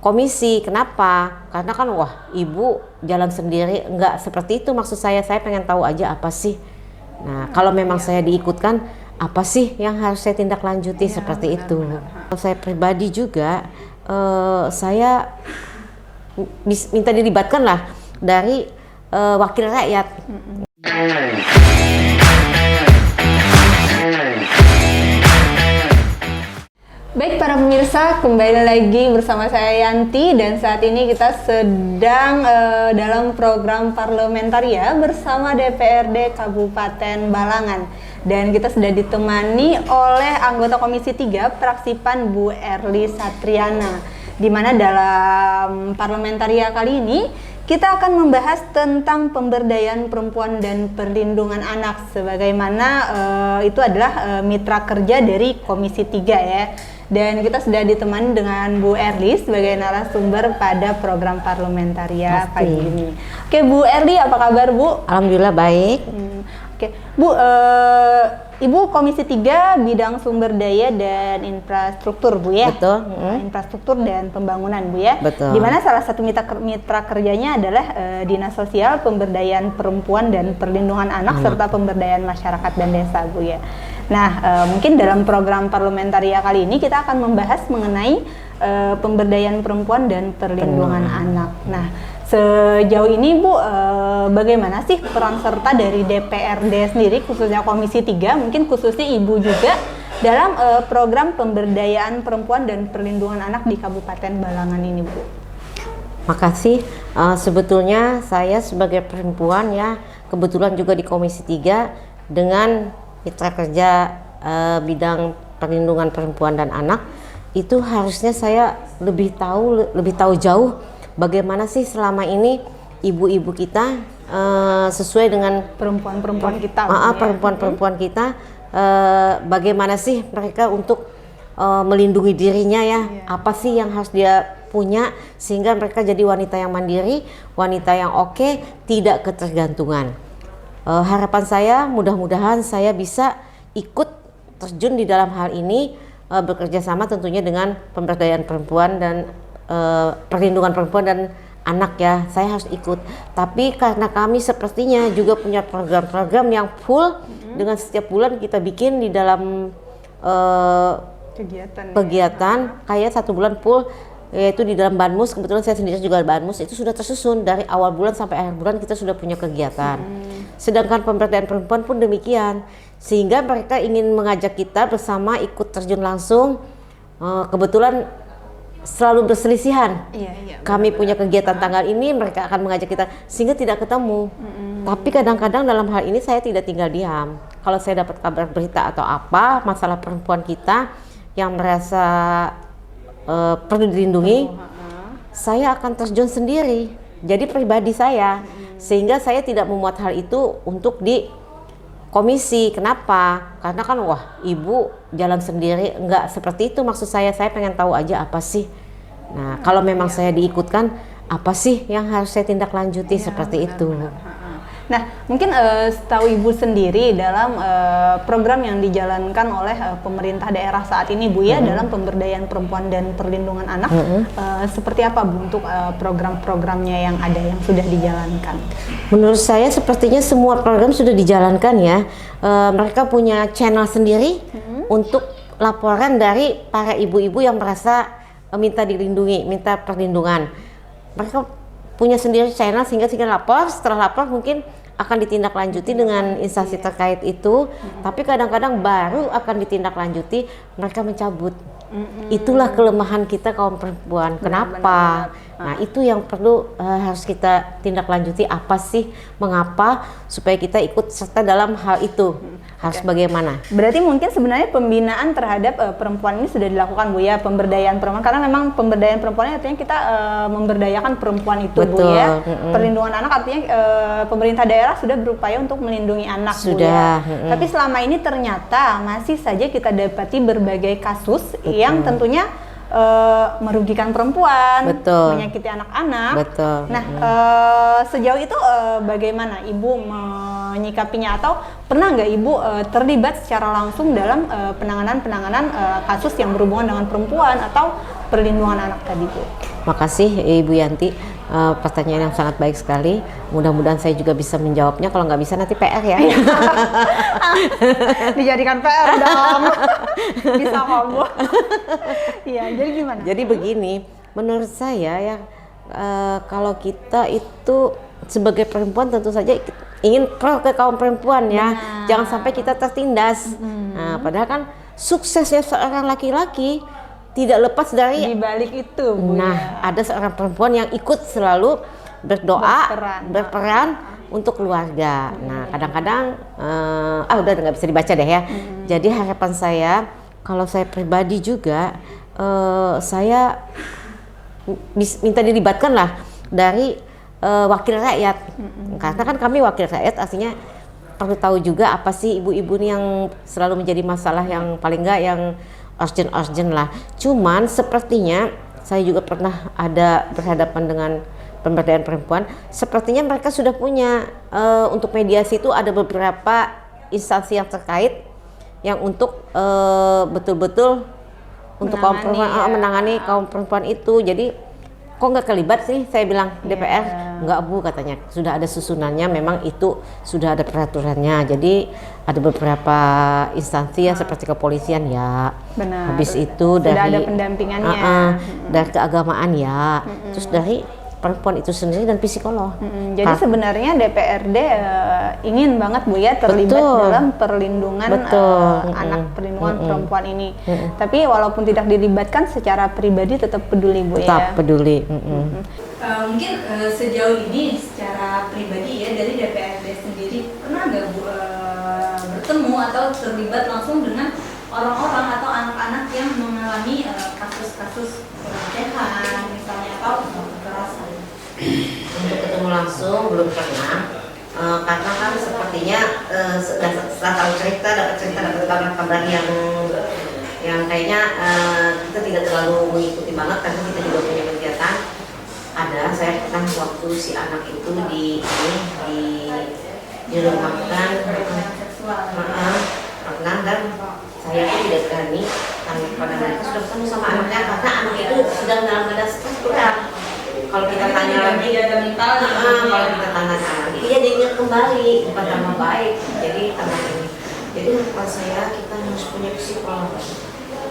komisi. Kenapa? Karena kan wah ibu jalan sendiri, enggak seperti itu maksud saya pengen tahu aja apa sih. Nah kalau memang saya diikutkan, apa sih yang harus saya tindak lanjuti seperti itu. Kalau saya pribadi juga saya minta dilibatkan lah dari wakil rakyat. Baik para pemirsa, kembali lagi bersama saya Yanti dan saat ini kita sedang dalam program Parlementaria bersama DPRD Kabupaten Balangan. Dan kita sudah ditemani oleh anggota Komisi 3 Praksipan Bu Erly Satriana. Di mana dalam Parlementaria kali ini kita akan membahas tentang pemberdayaan perempuan dan perlindungan anak, sebagaimana itu adalah mitra kerja dari Komisi 3 ya. Dan kita sudah ditemani dengan Bu Erly sebagai narasumber pada program Parlementaria pagi ini. Oke Bu Erly, apa kabar Bu? Alhamdulillah baik. Oke Bu, Ibu Komisi 3 bidang sumber daya dan infrastruktur Bu ya? Betul. Infrastruktur dan pembangunan Bu ya? Betul. Dimana salah satu mitra kerjanya adalah Dinas Sosial, Pemberdayaan Perempuan dan Perlindungan Anak serta Pemberdayaan Masyarakat dan Desa Bu ya. Nah, mungkin dalam program Parlementaria kali ini kita akan membahas mengenai pemberdayaan perempuan dan perlindungan anak. Nah, sejauh ini Bu, bagaimana sih peran serta dari DPRD sendiri, khususnya Komisi 3, mungkin khususnya Ibu juga, dalam program pemberdayaan perempuan dan perlindungan anak di Kabupaten Balangan ini Bu? Makasih. Sebetulnya saya sebagai perempuan ya, kebetulan juga di Komisi 3 dengan mitra kerja bidang perlindungan perempuan dan anak, itu harusnya saya lebih tahu jauh bagaimana sih selama ini ibu-ibu kita sesuai dengan perempuan-perempuan kita, perempuan-perempuan kita, bagaimana sih mereka untuk melindungi dirinya ya, apa sih yang harus dia punya sehingga mereka jadi wanita yang mandiri, wanita yang oke, tidak ketergantungan. Harapan saya mudah-mudahan saya bisa ikut terjun di dalam hal ini, bekerja sama tentunya dengan pemberdayaan perempuan dan perlindungan perempuan dan anak ya, saya harus ikut. Tapi karena kami sepertinya juga punya program-program yang full dengan setiap bulan kita bikin di dalam kegiatan kayak 1 bulan full, yaitu di dalam Banmus. Kebetulan saya sendiri juga Banmus, itu sudah tersusun dari awal bulan sampai akhir bulan kita sudah punya kegiatan. Sedangkan pemberdayaan perempuan pun demikian, sehingga mereka ingin mengajak kita bersama ikut terjun langsung. Kebetulan selalu berselisihan. Kami punya kegiatan tanggal ini, mereka akan mengajak kita, sehingga tidak ketemu. Tapi kadang-kadang dalam hal ini saya tidak tinggal diam. Kalau saya dapat kabar berita atau apa masalah perempuan kita yang merasa perlu dilindungi, saya akan terjun sendiri. Jadi pribadi saya, sehingga saya tidak memuat hal itu untuk di komisi. Kenapa? Karena kan wah ibu jalan sendiri, enggak seperti itu maksud saya pengen tahu aja apa sih. Nah kalau memang saya diikutkan, apa sih yang harus saya tindak lanjuti seperti itu. Nah, mungkin setahu Ibu sendiri dalam program yang dijalankan oleh pemerintah daerah saat ini Bu ya, dalam pemberdayaan perempuan dan perlindungan anak, seperti apa Bu untuk program-programnya yang ada yang sudah dijalankan? Menurut saya sepertinya semua program sudah dijalankan ya. Mereka punya channel sendiri untuk laporan dari para ibu-ibu yang merasa minta dilindungi, minta perlindungan. Mereka punya sendiri channel sehingga lapor, setelah lapor mungkin akan ditindaklanjuti dengan instansi terkait itu, tapi kadang-kadang baru akan ditindaklanjuti mereka mencabut. Itulah kelemahan kita kaum perempuan. Kenapa? Nah itu yang perlu harus kita tindaklanjuti, apa sih, mengapa, supaya kita ikut serta dalam hal itu. Harus bagaimana? Berarti mungkin sebenarnya pembinaan terhadap perempuan ini sudah dilakukan Bu ya, pemberdayaan perempuan, karena memang pemberdayaan perempuan artinya kita memberdayakan perempuan itu. Betul. Bu ya. Perlindungan anak artinya pemerintah daerah sudah berupaya untuk melindungi anak sudah. Bu ya. Tapi selama ini ternyata masih saja kita dapati berbagai kasus yang tentunya merugikan perempuan, menyakiti anak-anak. Nah, sejauh itu bagaimana Ibu menyikapinya, atau pernah nggak Ibu terlibat secara langsung dalam penanganan kasus yang berhubungan dengan perempuan, atau perlindungan anak tadi, Bu? Makasih Ibu Yanti, pertanyaan yang sangat baik sekali. Mudah-mudahan saya juga bisa menjawabnya. Kalau nggak bisa nanti PR ya. Dijadikan PR dong. Bisa kok, Bu. Iya, jadi gimana? Jadi begini, menurut saya ya, kalau kita itu sebagai perempuan tentu saja ingin pro ke kaum perempuan ya. Jangan sampai kita tertindas. Nah, padahal kan suksesnya seorang laki-laki tidak lepas dari Di balik itu, Bu. Nah, ada seorang perempuan yang ikut selalu berdoa, berperan untuk keluarga. Nah, kadang-kadang udah nggak bisa dibaca deh ya. Jadi harapan saya, kalau saya pribadi juga, saya minta dilibatkan lah dari wakil rakyat. Karena kan kami wakil rakyat, artinya perlu tahu juga apa sih ibu-ibu nih yang selalu menjadi masalah yang paling nggak yang urgent lah. Cuman sepertinya saya juga pernah ada berhadapan dengan pemberdayaan perempuan. Sepertinya mereka sudah punya untuk mediasi itu ada beberapa instansi yang terkait yang untuk betul-betul untuk kaum perempuan menangani kaum perempuan itu. Jadi kok nggak kelibat sih? Saya bilang DPR nggak, Bu, katanya sudah ada susunannya, memang itu sudah ada peraturannya. Jadi ada beberapa instansi ya seperti kepolisian ya. Benar. Habis itu sudah dari ada pendampingannya. dari keagamaan ya. Terus dari perempuan itu sendiri dan psikolog. Jadi sebenarnya DPRD ingin banget, Bu, ya terlibat dalam perlindungan anak, perlindungan perempuan ini. Tapi walaupun tidak dilibatkan secara pribadi tetap peduli, Bu, tetap peduli. Mungkin sejauh ini secara pribadi ya dari DPRD sendiri pernah nggak, Bu, bertemu atau terlibat langsung dengan orang-orang atau anak-anak yang mengalami kasus-kasus pelecehan misalnya atau kekerasan? Untuk ketemu langsung belum pernah, karena kan sepertinya setelah tahu cerita, dapat kabar yang kayaknya kita tidak terlalu mengikuti banget karena kita juga punya kegiatan. Saya pernah waktu si anak itu dirumahkan, pernah, dan saya pun tidak berani tanya kepada mereka sudah ketemu sama anaknya karena anak itu sedang dalam keadaan stres berat. Kalau kita tanya lagi, kalau kita tanya lagi, dia diingat kembali bukan nama baik. Jadi anak ini, jadi harapan saya kita harus punya psikolog.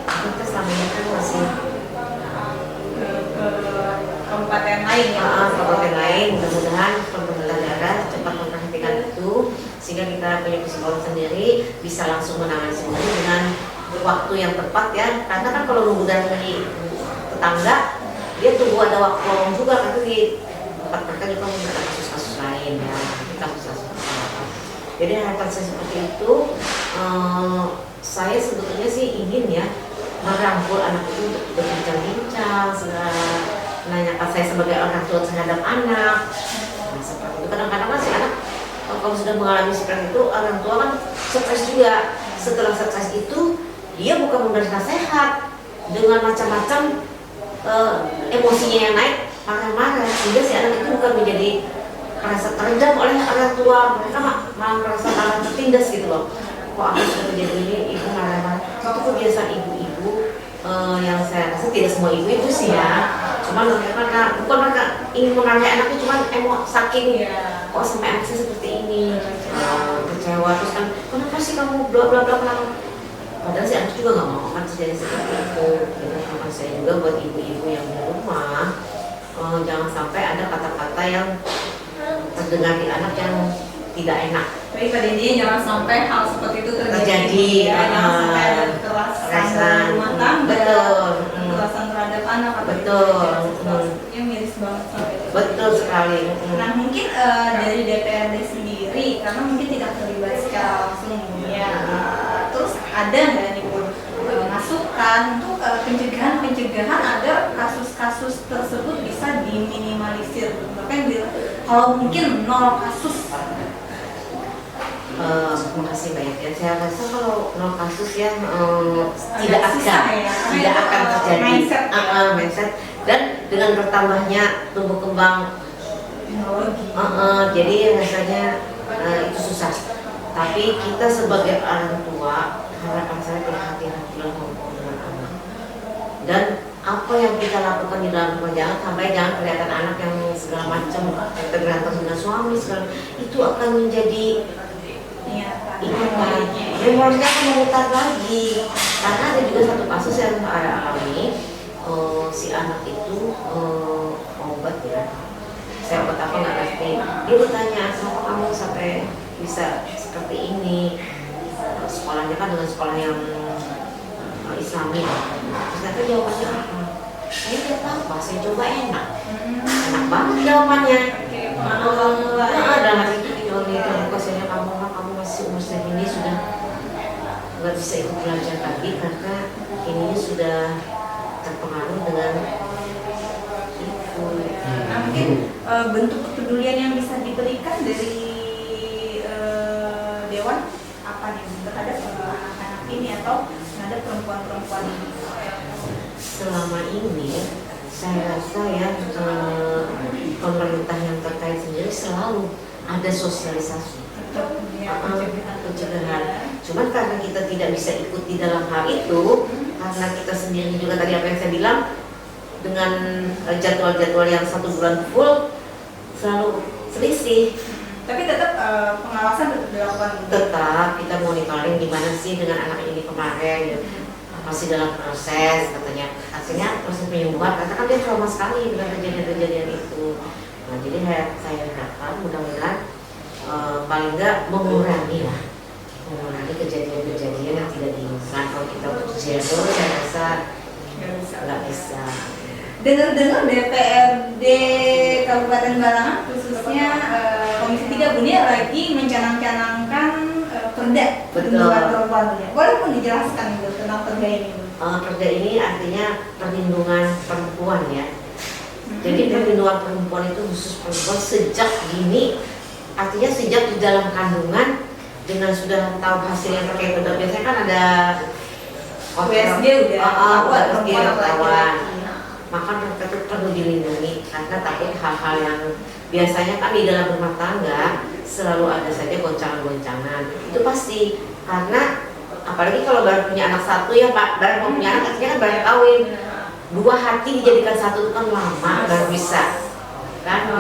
Kita selama ini kan masih ke kabupaten lain ya. Kabupaten lain, mudah-mudahan pemerintah daerah cepat memperhatikan itu sehingga kita punya psikolog sendiri bisa langsung menangani sendiri dengan waktu yang tepat ya. Karena kan kalau nunggu dari tetangga, dia tunggu ada waktu lowong juga, karena di tempat mereka juga ada kasus-kasus lain ya, kasus-kasus. Jadi harapan saya seperti itu. Saya sebetulnya sih ingin ya merangkul anak itu untuk berbincang-bincang, menanyakan saya sebagai orang tua terhadap anak. Nah, seperti itu kadang-kadang kan si anak kalau sudah mengalami seperti itu, orang tua kan stres juga. Setelah stres itu dia bukan memberi nasihat dengan macam-macam emosinya yang naik, marah-marah, sehingga si anak itu bukan menjadi merasa teredam oleh orang tua, mereka malah merasa malah tertindas gitu loh. Kok aku sudah menjadi ini, ibu marah-marah. Itu kebiasaan ibu-ibu yang saya rasa tidak semua ibu-ibu sih ya. Cuman mereka bukan mereka ingin memarahi anaknya, cuman saking kok sampai anak saya seperti ini, kecewa terus kan kenapa sih kamu bla bla bla. Padahal si anak juga nggak mau kan terjadi seperti itu. Jadi harapan saya juga buat ibu-ibu yang di rumah, jangan sampai ada kata-kata yang terdengar di anak yang tidak enak. Tapi pada intinya jangan sampai hal seperti itu terjadi. Jangan sampai ada kekerasan rumah tangga, kekerasan terhadap anak atau yang miris banget sampai itu. Betul sekali. Nah mungkin dari DPRD sendiri karena mungkin tidak terlibat secara langsung ya. Terus ada nggak nih Bu masukan untuk pencegahan agar kasus-kasus tersebut bisa diminimalisir? Bahkan kalau mungkin 0 kasus. Terima kasih banyak ya. Saya rasa kalau 0 kasus ya tidak akan terjadi mindset dan dengan bertambahnya tumbuh kembang teknologi. Jadi rasanya itu susah. Tapi kita sebagai orang tua harapan saya berhati-hati dalam hubungan dengan anak dan apa yang kita lakukan di dalam rumah, jangan kelihatan anak yang segala macam tergantung dengan suami segala, itu akan menjadi ingatan. Memorinya akan memutar lagi. Karena ada juga satu kasus yang saya alami, si anak itu obat ya, saya obat apa nggak ngerti. Dia bertanya, kenapa kamu sampai bisa seperti ini? Sekolahnya kan dengan sekolah yang Islami. Ternyata jawabannya apa? Saya tidak tahu, Pak. Saya coba enak banget jawabannya. Dalam hati itu kasihannya kamu masih umur segini sudah nggak bisa ikut belajar lagi karena ini sudah terpengaruh dengan itu. Nah, mungkin bentuk kepedulian yang bisa diberikan dari Dewan apa nih terhadap anak-anak ini atau terhadap perempuan-perempuan ini? Selama ini saya rasa ya pemerintah yang terkait sendiri selalu ada sosialisasi pencegahan. Cuman karena kita tidak bisa ikut di dalam hal itu, karena kita sendiri juga tadi apa yang saya bilang dengan jadwal-jadwal yang 1 bulan full selalu selisih. Tapi tetap pengawasan tetap dilakukan. Tetap kita monitoring gimana sih dengan anak ini kemarin, ya. Masih dalam proses katanya. Hasilnya proses penyembuhan karena kan dia trauma sekali dengan kejadian-kejadian itu. Nah, jadi saya harapkan mudah-mudahan paling nggak mengurangi kejadian-kejadian yang tidak diinginkan. Kalau kita untuk zero, saya rasa nggak bisa. Dengar-dengar DPRD Kabupaten Balangan khususnya Komisi 3 Bunia lagi mencanang-canangkan perda perlindungan perempuan. Boleh pun dijelaskan gitu tentang perda ini? Perda ini artinya perlindungan perempuan ya. Jadi perlindungan perempuan itu khusus perempuan sejak dini, artinya sejak di dalam kandungan dengan sudah tahu hasil yang terkait udah biasanya kan ada USG udah ketahuan. Maka mereka itu perlu dilindungi karena takut hal-hal yang biasanya kan di dalam rumah tangga selalu ada saja goncangan-goncangan. Itu pasti karena apalagi kalau baru punya anak satu ya Pak, baru mau punya anak artinya kan baru kawin. 2 hati dijadikan satu itu kan lama baru bisa kan,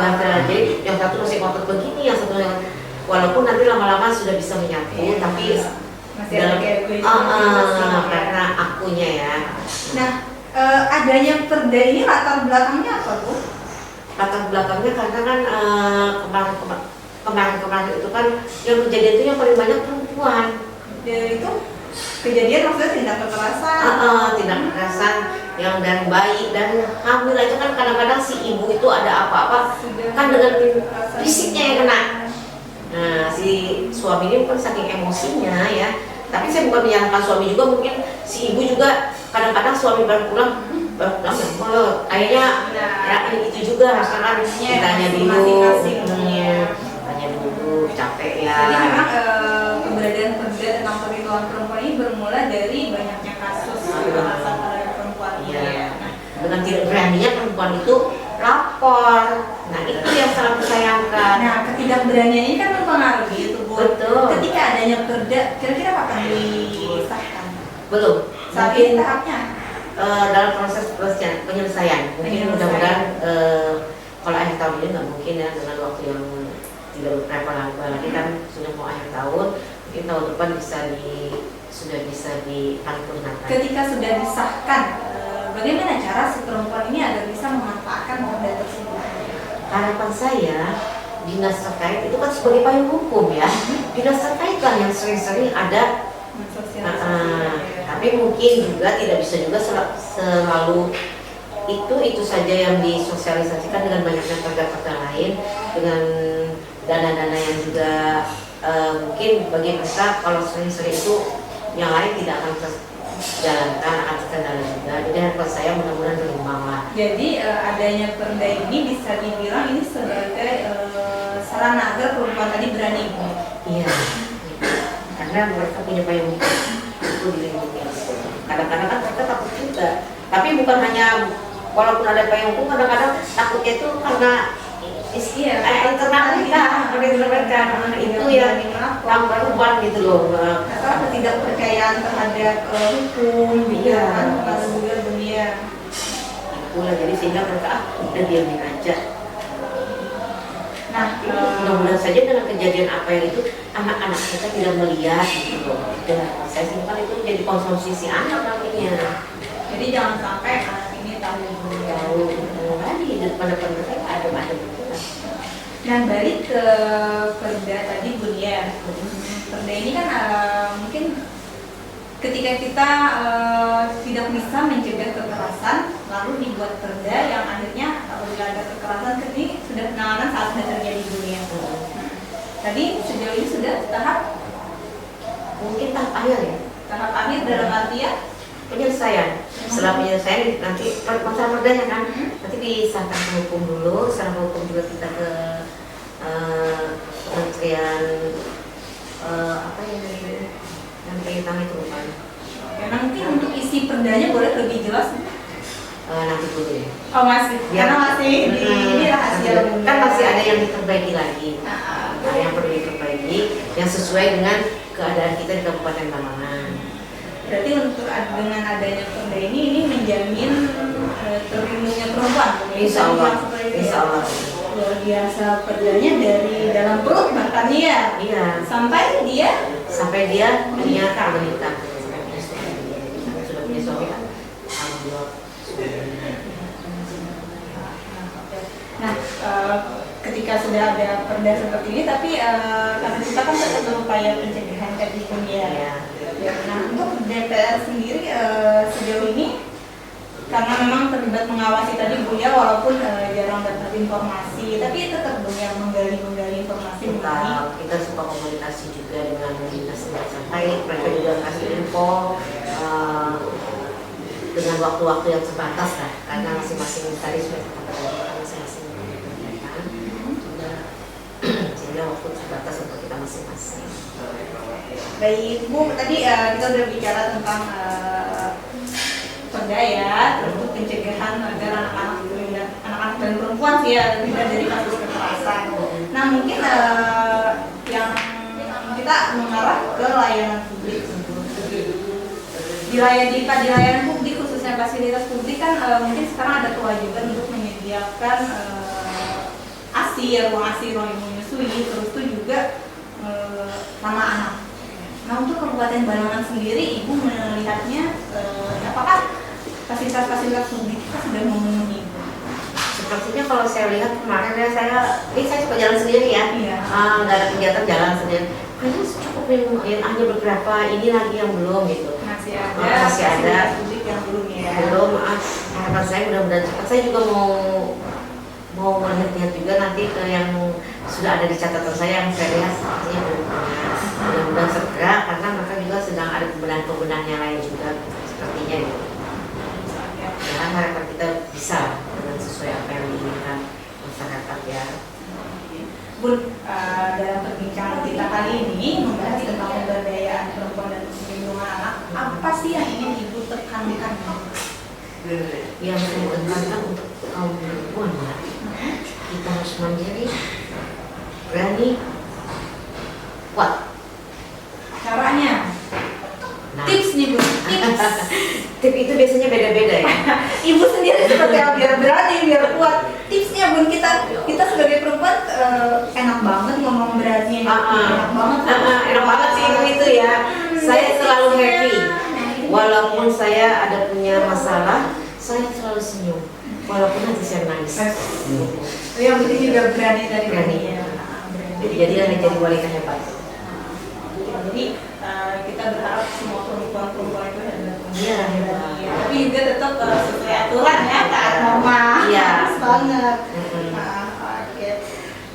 jadi yang satu masih ngotot begini, yang satu yang walaupun nanti lama-lama sudah bisa menyatu, tapi masih dalam karena ya. akunya ya. Nah, adanya perda ini latar belakangnya apa Bu? Latar belakangnya karena kan kemarin itu kan yang kejadian itu yang paling banyak perempuan. Dari itu kejadian maksudnya tindak kekerasan? Tindak kekerasan yang dari bayi dan hamil aja kan kadang-kadang si ibu itu ada apa-apa kan dengan fisiknya yang kena. Nah si suami ini bukan saking emosinya ya, tapi saya bukan menyalahkan suami juga, mungkin si ibu juga kadang-kadang suami baru pulang ya kayaknya ya itu juga harus kan ditanya dulu, tanya dulu capek ya. Jadi memang keberadaan perda tentang perlindungan perempuan ini bermula dari banyaknya kasus kekerasan terhadap perempuan. Iya. Dengan tidak beraninya perempuan itu lapor. Nah itu yang sangat disayangkan. Nah ketidakberanian ini kan mempengaruhi itu Bu. Betul. Ketika adanya perda, kira-kira kapan disahkan? Belum. Saat ini tahapnya? Dalam proses penyelesaian. Mungkin mudah-mudahan kalau akhir tahun ini nggak mungkin ya, dengan waktu yang tidak beberapa lagi kan sudah mau akhir tahun, mungkin tahun depan sudah bisa diparipurnakan. Ketika sudah disahkan, bagaimana cara si perempuan ini agar bisa memanfaatkan perda tersebut? Harapan saya dinas terkait itu kan sebagai payung hukum ya, dinas terkait lah yang sering-sering ada. Tapi mungkin juga tidak bisa juga selalu itu saja yang disosialisasikan dengan banyaknya perda-perda lain, dengan dana-dana yang juga mungkin bagi mereka kalau sering-sering itu yang lain tidak akan terjalankan, akan terkendala juga. Jadi harapan saya mudah-mudahan berimbang lah. Jadi adanya perda ini bisa dibilang ini sebagai sarana agar perempuan tadi berani. Iya. Karena mereka punya payung hukum itu dilindungi. Kadang-kadang kan mereka takut juga. Tapi bukan hanya walaupun ada payung hukum, kadang-kadang takutnya itu karena internal mereka. Itu yang tambah beban gitu loh. Atau ketidakpercayaan terhadap hukum, Iya. lalu juga dunia. pula, jadi sehingga mereka udah diamin aja. Nah, Mudah-mudahan saja dengan kejadian apa yang itu anak-anak kita tidak melihat gitu loh. Dan saya simpan itu jadi konsumsi si anak nantinya. jadi jangan sampai anak ini tahu. Lagi di depan mereka ada. Dan balik ke perda tadi Bun ya. Perda ini kan mungkin ketika kita tidak bisa mencegah kekerasan, lalu dibuat perda yang akhirnya apabila ada kekerasan ini sudah penanganan saat sudah terjadi Bun ya. Tadi sejauh ini sudah tahap Mungkin tahap akhir ya. tahap akhir dalam artian Penyelesaian. Setelah penyelesaian nanti masalah perdanya kan nanti disahkan ke hukum dulu, setelah hukum juga kita ke kementerian apa yang pegang itu bukan ya, nanti untuk isi perdanya boleh lebih jelas. nanti dulu ya. Oh masih, karena masih di ini rahasia umum. Kan masih ada yang diperbaiki lagi. Nah, Nah, yang perlu diperbaiki yang sesuai dengan keadaan kita di Kabupaten Tamangan. berarti untuk dengan adanya perda ini menjamin terlindungnya perempuan. Insya Allah. Insya Allah. Luar biasa perdanya dari dalam perut bahkan ya. Iya. Sampai dia punya menikah. Sudah punya suami kan? Alhamdulillah. Nah, ketika sudah ada perda seperti ini, tapi karena kita kan tetap berupaya pencegahan tadi pun ya. Iya. Nah, untuk DPR sendiri sejauh ini karena memang terlibat mengawasi tadi Bu ya, walaupun jarang dapat informasi, tapi tetap dong yang menggali informasi mengenai. Kita suka komunikasi juga dengan dinas terkait, mereka juga kasih info dengan waktu-waktu yang terbatas lah, karena masing-masing tadi sudah kita katakan masing-masing kegiatan, sehingga waktu terbatas untuk kita masing-masing. Baik Bu, tadi kita udah bicara tentang perda ya, untuk pencegahan agar anak-anak dan perempuan sih ya tidak dari kasus kekerasan. Nah mungkin yang kita mengarah ke layanan publik. Di layanan publik khususnya fasilitas publik kan mungkin sekarang ada kewajiban untuk menyediakan ruang ASI, ruang ibu menyusui, terus itu juga ramah anak. Nah untuk Kabupaten Balangan sendiri, Ibu melihatnya apakah fasilitas-fasilitas publik kita sudah memenuhi? Sepertinya kalau saya lihat kemarin ya saya suka jalan sendiri ya, Iya. nggak ada kegiatan jalan sendiri. Kayaknya cukup yang hanya beberapa ini lagi yang belum gitu. Masih ada Masih ada. publik yang belum ya. Belum, harapan saya mudah-mudahan cepat. Saya juga mau melihat juga nanti ke yang sudah ada di catatan saya yang saya lihat sepertinya belum. Mudah-mudahan segera karena mereka juga sedang ada pembenahan yang lain juga sepertinya gitu. Ya, harapan kita bisa dengan sesuai apa yang diinginkan masyarakat ya. Bun, dalam perbincangan kita kali ini membahas tentang pemberdayaan perempuan dan perlindungan anak, apa sih yang ingin Ibu tekankan? Yang saya tekankan untuk kaum perempuan ya, kita harus mandiri, berani, kuat. Caranya? Nah, Tips nih Bu, tips. tip itu biasanya beda-beda ya. Ibu sendiri seperti apa biar berani, biar kuat. Tipsnya Bun, kita sebagai perempuan enak banget ngomong berani, enak banget. Enak banget sih itu ya. Saya selalu happy. Walaupun saya ada punya masalah, saya selalu senyum. Walaupun nanti saya nangis. Yang penting juga berani dari Berani. ya. Jadi wanita hebat. Jadi kita berharap semua perempuan-perempuan itu hebat. Iya, hebat. Tapi juga tetap sesuai aturan ya, taat norma. Iya. Harus banget. Mm-mm. Oke.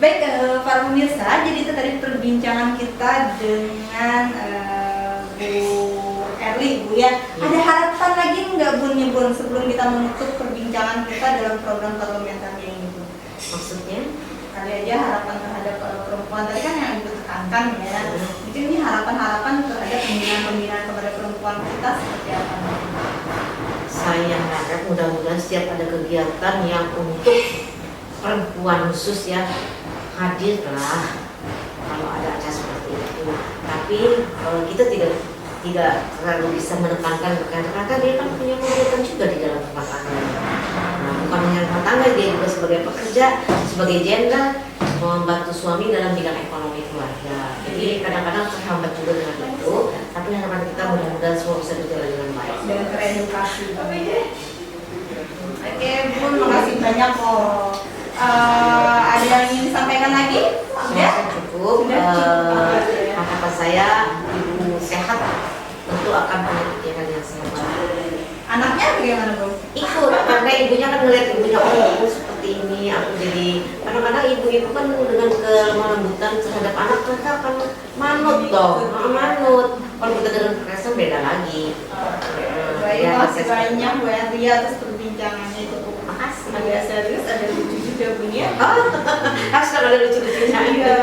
Baik para pemirsa, jadi itu tadi perbincangan kita dengan Bu Erli, Bu ya. Ada harapan lagi nggak Bun sebelum kita menutup perbincangan kita dalam program parlementer ini Bu? Maksudnya? Kali aja harapan terhadap perempuan tadi kan yang Ibu tekankan ya. Mungkin ini harapan-harapan terhadap pembinaan kepada perempuan kita seperti apa? Saya harap mudah-mudahan setiap ada kegiatan yang untuk perempuan khusus ya, hadirlah kalau ada acara seperti itu. Tapi kita tidak terlalu bisa menekankan karena dia kan punya kegiatan juga di dalam rumah tangga. Nah, bukan hanya rumah tangga, dia juga sebagai pekerja, sebagai janda, membantu suami dalam bidang ekonomi keluarga. Jadi kadang-kadang terhambat juga dengan itu, tapi harapan kita mudah-mudahan semua bisa berjalan dengan baik dan teredukasi. Oke, Bun, makasih banyak kok. Ada yang ingin disampaikan lagi? Sudah? Cukup. Sudah cukup. Harapan saya ibu sehat tentu akan punya pikiran yang sehat. Anaknya bagaimana, Bun? Ikut, karena ibunya kan ngeliat ibunya, oh ibu seperti ini, aku jadi kadang-kadang ibu-ibu kan dengan kelemah lembutan terhadap anak mereka akan manut toh, manut. Kalau kita dengan kekerasan beda lagi. Baik, Ya, makasih banyak Bu Ria atas perbincangannya, cukup Makasih. agak serius, ada lucu juga Bun ya. Harus kan ada lucu-lucunya. Iya.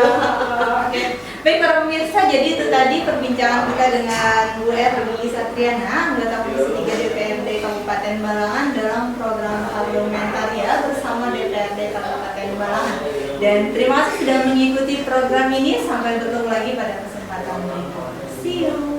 Oke. Baik para pemirsa, jadi itu tadi perbincangan kita dengan Bu Erli Satriana, anggota Komisi 3 DPRD Kabupaten Balangan dalam program Parlementaria bersama DPRD Kabupaten Balangan. Dan terima kasih sudah mengikuti program ini. Sampai bertemu lagi pada kesempatan berikutnya. See you.